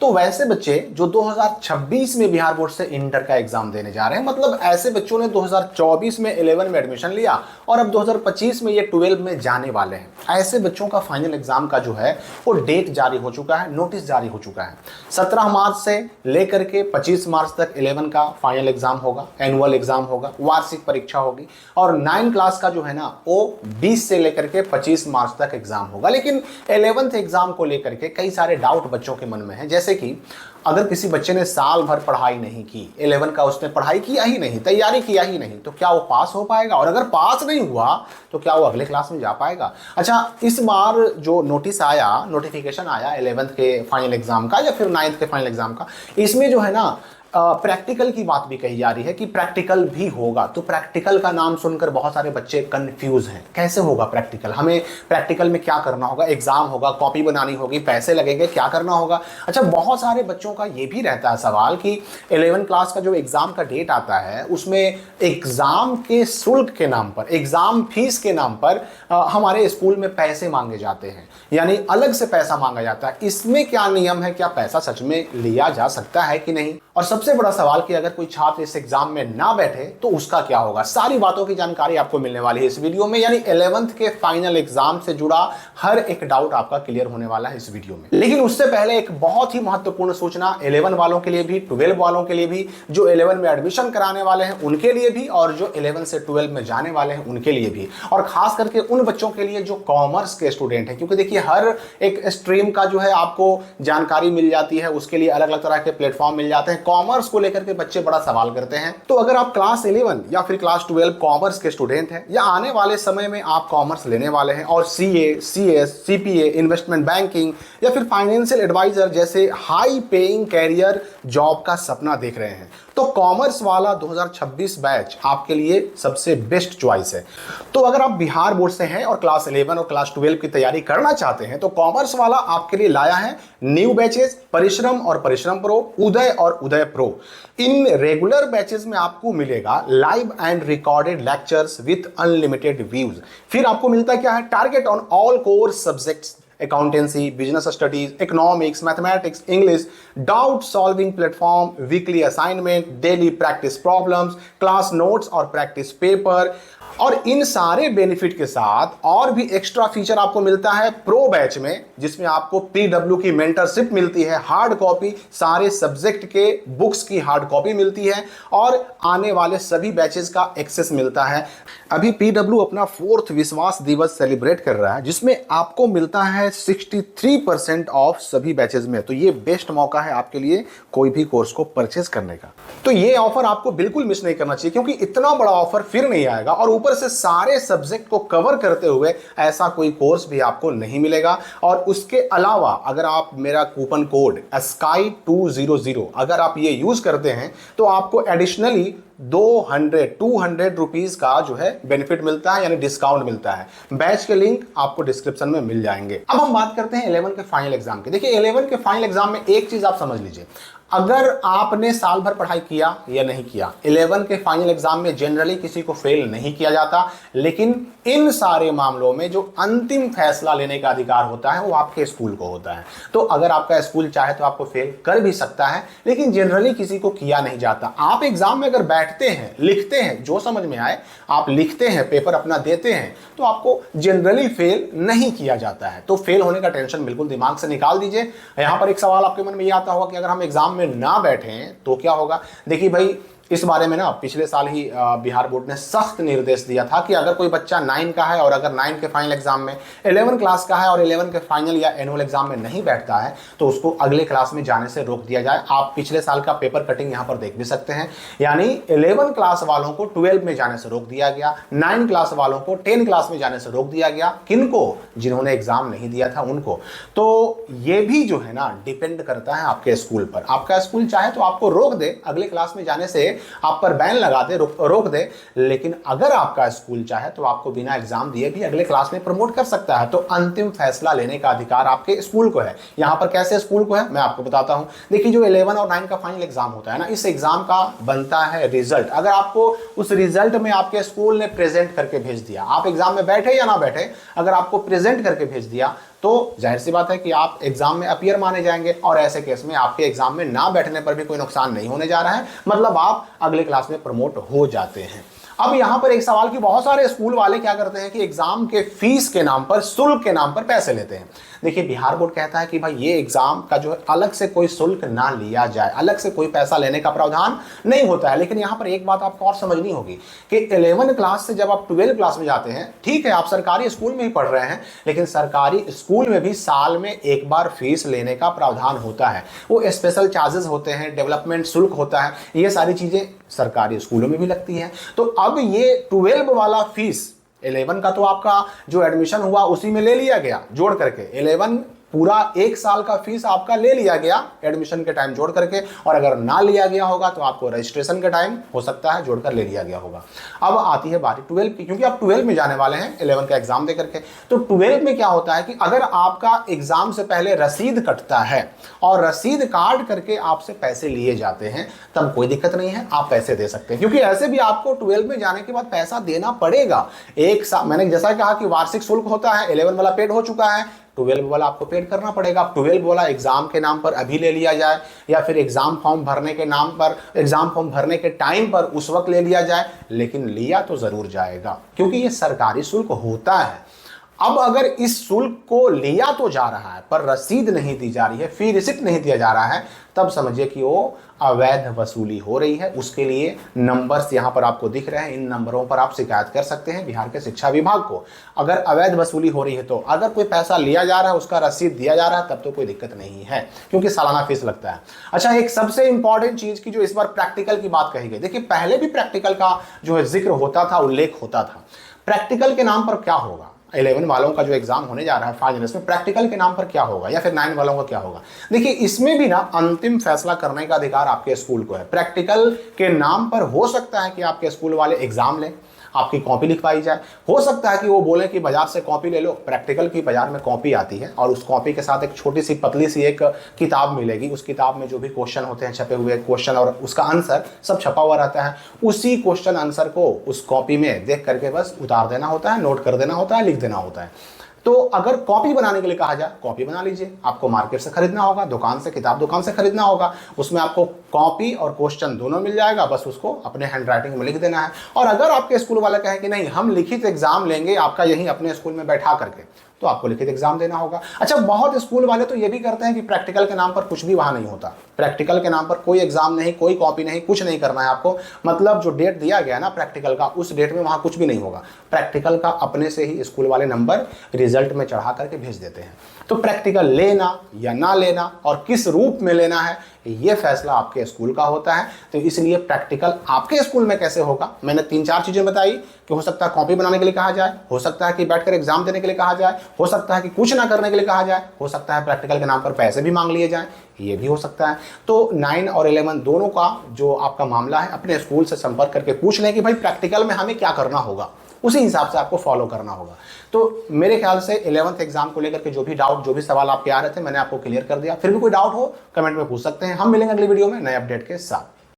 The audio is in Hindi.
तो वैसे बच्चे जो 2026 में बिहार बोर्ड से इंटर का एग्जाम देने जा रहे हैं, मतलब ऐसे बच्चों ने 2024 में 11 में एडमिशन लिया और अब 2025 में ये 12 में जाने वाले हैं, ऐसे बच्चों का फाइनल एग्जाम का जो है वो डेट जारी हो चुका है, नोटिस जारी हो चुका है। 17 मार्च से लेकर के 25 मार्च तक 11 का फाइनल एग्जाम होगा, एनुअल एग्जाम होगा, वार्षिक परीक्षा होगी। और 9 क्लास का जो है ना वो 20 से लेकर के 25 मार्च तक एग्जाम होगा। लेकिन 11th एग्जाम को लेकर के कई सारे डाउट बच्चों के मन में है, जैसे कि अगर किसी बच्चे ने साल भर पढ़ाई नहीं की, 11 का उसने पढ़ाई किया ही नहीं, तैयारी किया ही नहीं, तो क्या वो पास हो पाएगा? और अगर पास नहीं हुआ तो क्या वो अगले क्लास में जा पाएगा? अच्छा, इस बार जो नोटिफिकेशन आया 11th के फाइनल एग्जाम का या फिर 9th के फाइनल एग्जाम का, इसमें जो है ना प्रैक्टिकल की बात भी कही जा रही है कि प्रैक्टिकल भी होगा। तो प्रैक्टिकल का नाम सुनकर बहुत सारे बच्चे कंफ्यूज हैं, कैसे होगा प्रैक्टिकल, हमें प्रैक्टिकल में क्या करना होगा, एग्जाम होगा, कॉपी बनानी होगी, पैसे लगेंगे, क्या करना होगा। अच्छा, बहुत सारे बच्चों का ये भी रहता है सवाल कि 11 क्लास का जो एग्जाम का डेट आता है उसमें एग्जाम के शुल्क के नाम पर, एग्जाम फीस के नाम पर हमारे स्कूल में पैसे मांगे जाते हैं, यानी अलग से पैसा मांगा जाता है। इसमें क्या नियम है, क्या पैसा सच में लिया जा सकता है कि नहीं? और सबसे बड़ा सवाल कि अगर कोई छात्र इस एग्जाम में ना बैठे तो उसका क्या होगा। सारी बातों की जानकारी आपको मिलने वाली है इस वीडियो में, यानी 11th के फाइनल एग्जाम से जुड़ा हर एक डाउट आपका क्लियर होने वाला है इस वीडियो में। लेकिन उससे पहले एक बहुत ही महत्वपूर्ण सूचना 11 वालों के लिए भी, 12 वालों के लिए भी, जो 11 में एडमिशन कराने वाले हैं उनके लिए भी, और जो 11 से 12 में जाने वाले हैं उनके लिए भी, और खास करके उन बच्चों के लिए जो कॉमर्स के स्टूडेंट हैं। क्योंकि देखिए हर एक स्ट्रीम का जो है आपको जानकारी मिल जाती है, उसके लिए अलग अलग तरह के प्लेटफॉर्म मिल जाते हैं। कॉमर्स को लेकर के बच्चे बड़ा सवाल करते हैं। तो अगर आप क्लास 11 या फिर क्लास 12 कॉमर्स के स्टूडेंट हैं, या आने वाले समय में आप कॉमर्स लेने वाले हैं और CA, CS, CPA, investment banking या फिर फाइनेंशियल एडवाइजर जैसे हाई पेइंग कैरियर जॉब का सपना देख रहे हैं, तो कॉमर्स वाला 2026 बैच आपके लिए सबसे बेस्ट चॉइस है। तो अगर आप बिहार बोर्ड से हैं और क्लास 11 और क्लास 12 की तैयारी करना चाहते हैं तो कॉमर्स वाला आपके लिए लाया है न्यू बैचेस, परिश्रम और परिश्रम प्रो, उदय और उदय प्रो। इन रेगुलर बैचेस में आपको मिलेगा live and recorded lectures with unlimited views. फिर आपको मिलता क्या है, target on all core subjects, accountancy, business studies, economics, mathematics, English, doubt solving platform, weekly assignment, daily practice problems, class notes और प्रैक्टिस पेपर। और इन सारे बेनिफिट के साथ और भी एक्स्ट्रा फीचर आपको मिलता है प्रो बैच में, जिसमें आपको पीडब्ल्यू की मेंटरशिप मिलती है, हार्ड कॉपी सारे सब्जेक्ट के बुक्स की हार्ड कॉपी मिलती है, और आने वाले सभी बैचेस का एक्सेस मिलता है। अभी पीडब्ल्यू अपना 4th विश्वास दिवस सेलिब्रेट कर रहा है, जिसमें आपको मिलता है 63% ऑफ सभी बैचेस में। तो ये बेस्ट मौका है आपके लिए कोई भी कोर्स को परचेज करने का। तो ये ऑफर आपको बिल्कुल मिस नहीं करना चाहिए, क्योंकि इतना बड़ा ऑफर फिर नहीं आएगा, और ऊपर से सारे सब्जेक्ट को कवर करते हुए ऐसा कोई कोर्स भी आपको नहीं मिलेगा। और उसके अलावा अगर आप मेरा कूपन कोड SKY200 अगर आप ये यूज करते हैं तो आपको एडिशनली 200 रुपीज का जो है बेनिफिट मिलता है, यानी डिस्काउंट मिलता है। बैच के लिंक आपको डिस्क्रिप्शन में मिल जाएंगे। अब हम बात करते हैं 11 के फाइनल एग्जाम की। देखिए 11 के फाइनल एग्जाम में एक चीज आप समझ लीजिए, अगर आपने साल भर पढ़ाई किया या नहीं किया, 11 के फाइनल एग्जाम में जनरली किसी को फेल नहीं किया जाता। लेकिन इन सारे मामलों में जो अंतिम फैसला लेने का अधिकार होता है वो आपके स्कूल को होता है। तो अगर आपका स्कूल चाहे तो आपको फेल कर भी सकता है, लेकिन जनरली किसी को किया नहीं जाता। आप एग्जाम में अगर बैठते हैं, लिखते हैं, जो समझ में आए आप लिखते हैं, पेपर अपना देते हैं, तो आपको जनरली फेल नहीं किया जाता है। तो फेल होने का टेंशन बिल्कुल दिमाग से निकाल दीजिए। यहां पर एक सवाल आपके मन में ये आता होगा कि अगर हम एग्जाम में ना बैठे तो क्या होगा। देखिए भाई, इस बारे में ना पिछले साल ही बिहार बोर्ड ने सख्त निर्देश दिया था कि अगर कोई बच्चा 9 का है और अगर 9 के फाइनल एग्जाम में 11 क्लास का है और 11 के फाइनल या एनुअल एग्जाम में नहीं बैठता है तो उसको अगले क्लास में जाने से रोक दिया जाए। आप पिछले साल का पेपर कटिंग यहां पर देख भी सकते हैं, यानी 11 क्लास वालों को 12 में जाने से रोक दिया गया, 9 क्लास वालों को 10 क्लास में जाने से रोक दिया गया। किनको? जिन्होंने एग्जाम नहीं दिया था उनको। तो ये भी जो है ना डिपेंड करता है आपके स्कूल पर। आपका स्कूल चाहे तो आपको रोक दे अगले क्लास में जाने से, आप पर बैन लगा दे, रोक दे, लेकिन अगर आपका स्कूल चाहे तो आपको बिना एग्जाम दिए भी अगले क्लास में प्रमोट कर सकता है। तो अंतिम फैसला लेने का अधिकार आपके स्कूल को है। यहां पर कैसे स्कूल को है मैं आपको बताता हूं। देखिए जो 11 और 9 का फाइनल एग्जाम होता है ना, इस एग्जाम का बनता है रिजल्ट। अगर आपको उस रिजल्ट में आपके स्कूल ने प्रेजेंट करके भेज दिया, आप एग्जाम में बैठे या ना बैठे, अगर आपको प्रेजेंट करके भेज दिया तो जाहिर सी बात है कि आप एग्जाम में अपीयर माने जाएंगे, और ऐसे केस में आपके एग्जाम में ना बैठने पर भी कोई नुकसान नहीं होने जा रहा है, मतलब आप अगले क्लास में प्रमोट हो जाते हैं। अब यहां पर एक सवाल कि बहुत सारे स्कूल वाले क्या करते हैं कि एग्जाम के फीस के नाम पर, शुल्क के नाम पर पैसे लेते हैं। देखिए, बिहार बोर्ड कहता है कि भाई ये एग्जाम का जो है अलग से कोई शुल्क ना लिया जाए, अलग से कोई पैसा लेने का प्रावधान नहीं होता है। लेकिन यहां पर एक बात आपको और समझनी होगी कि 11 क्लास से जब आप 12 क्लास में जाते हैं, ठीक है आप सरकारी स्कूल में ही पढ़ रहे हैं, लेकिन सरकारी स्कूल में भी साल में एक बार फीस लेने का प्रावधान होता है। वो स्पेशल चार्जेस होते हैं, डेवलपमेंट शुल्क होता है, ये सारी चीजें सरकारी स्कूलों में भी लगती हैं। तो अब ये 12 वाला फीस 11 का तो आपका जो एडमिशन हुआ उसी में ले लिया गया जोड़ करके, 11 पूरा एक साल का फीस आपका ले लिया गया एडमिशन के टाइम जोड़ करके, और अगर ना लिया गया होगा तो आपको रजिस्ट्रेशन का टाइम हो सकता है जोड़कर ले लिया गया होगा। अब आती है बारी 12 की, क्योंकि आप 12 में जाने वाले हैं 11 का एग्जाम दे करके। तो 12 में क्या होता है कि अगर आपका एग्जाम से पहले रसीद कटता है और रसीद काट करके आपसे पैसे लिए जाते हैं, तब कोई दिक्कत नहीं है, आप पैसे दे सकते हैं, क्योंकि ऐसे भी आपको 12 में जाने के बाद पैसा देना पड़ेगा। एक साल मैंने जैसा कहा कि वार्षिक शुल्क होता है, 11 वाला पेड हो चुका है, 12 वाला आपको पेड करना पड़ेगा। 12 वाला एग्जाम के नाम पर अभी ले लिया जाए, या फिर एग्जाम फॉर्म भरने के नाम पर, एग्जाम फॉर्म भरने के टाइम पर उस वक्त ले लिया जाए, लेकिन लिया तो जरूर जाएगा, क्योंकि ये सरकारी शुल्क होता है। अब अगर इस शुल्क को लिया तो जा रहा है पर रसीद नहीं दी जा रही है, फी रिसिप्ट नहीं दिया जा रहा है, तब समझिए कि वो अवैध वसूली हो रही है। उसके लिए नंबर्स यहां पर आपको दिख रहे हैं, इन नंबरों पर आप शिकायत कर सकते हैं बिहार के शिक्षा विभाग को। अगर अवैध वसूली हो रही है तो, अगर कोई पैसा लिया जा रहा है उसका रसीद दिया जा रहा है, तब तो कोई दिक्कत नहीं है, क्योंकि सालाना फीस लगता है। अच्छा, एक सबसे इंपॉर्टेंट चीज की जो इस बार प्रैक्टिकल की बात कही गई, देखिए पहले भी प्रैक्टिकल का जो है जिक्र होता था, उल्लेख होता था। प्रैक्टिकल के नाम पर क्या होगा, 11 वालों का जो एग्जाम होने जा रहा है फाइनल्स में, प्रैक्टिकल के नाम पर क्या होगा, या फिर 9 वालों का क्या होगा। देखिए, इसमें भी ना अंतिम फैसला करने का अधिकार आपके स्कूल को है। प्रैक्टिकल के नाम पर हो सकता है कि आपके स्कूल वाले एग्जाम लें, आपकी कॉपी लिखवाई जाए, हो सकता है कि वो बोले कि बाजार से कॉपी ले लो। प्रैक्टिकल की बाजार में कॉपी आती है और उस कॉपी के साथ एक छोटी सी पतली सी एक किताब मिलेगी। उस किताब में जो भी क्वेश्चन होते हैं, छपे हुए क्वेश्चन और उसका आंसर सब छपा हुआ रहता है। उसी क्वेश्चन आंसर को उस कॉपी में देख करके बस उतार देना होता है, नोट कर देना होता है, लिख देना होता है। तो अगर कॉपी बनाने के लिए कहा जाए, कॉपी बना लीजिए, आपको मार्केट से खरीदना होगा, दुकान से, किताब दुकान से खरीदना होगा, उसमें आपको कॉपी और क्वेश्चन दोनों मिल जाएगा, बस उसको अपने हैंड राइटिंग में लिख देना है। और अगर आपके स्कूल वाला कहे कि नहीं हम लिखित एग्जाम लेंगे आपका यहीं अपने स्कूल में बैठा करके, तो आपको लिखित एग्जाम देना होगा। अच्छा, बहुत स्कूल वाले तो ये भी करते हैं कि प्रैक्टिकल के नाम पर कुछ भी वहां नहीं होता, प्रैक्टिकल के नाम पर कोई एग्जाम नहीं, कोई कॉपी नहीं, कुछ नहीं करना है आपको। मतलब जो डेट दिया गया ना प्रैक्टिकल का, उस डेट में वहां कुछ भी नहीं होगा। प्रैक्टिकल का अपने से ही स्कूल वाले नंबर रिजल्ट में चढ़ा करके भेज देते हैं। तो प्रैक्टिकल लेना या ना लेना और किस रूप में लेना है, ये फैसला आपके स्कूल का होता है। तो इसलिए प्रैक्टिकल आपके स्कूल में कैसे होगा, मैंने 3-4 चीजें बताई कि हो सकता है कॉपी बनाने के लिए कहा जाए, हो सकता है कि बैठकर एग्जाम देने के लिए कहा जाए, हो सकता है कि कुछ ना करने के लिए कहा जाए, हो सकता है प्रैक्टिकल के नाम पर पैसे भी मांग लिए जाएं, ये भी हो सकता है। तो 9 और 11 दोनों का जो आपका मामला है, अपने स्कूल से संपर्क करके पूछ लें कि भाई प्रैक्टिकल में हमें क्या करना होगा, उसी हिसाब से आपको फॉलो करना होगा। तो मेरे ख्याल से 11th एग्जाम को लेकर के जो भी डाउट, जो भी सवाल आपके आ रहे थे, मैंने आपको क्लियर कर दिया। फिर भी कोई डाउट हो कमेंट में पूछ सकते हैं। हम मिलेंगे अगली वीडियो में नए अपडेट के साथ।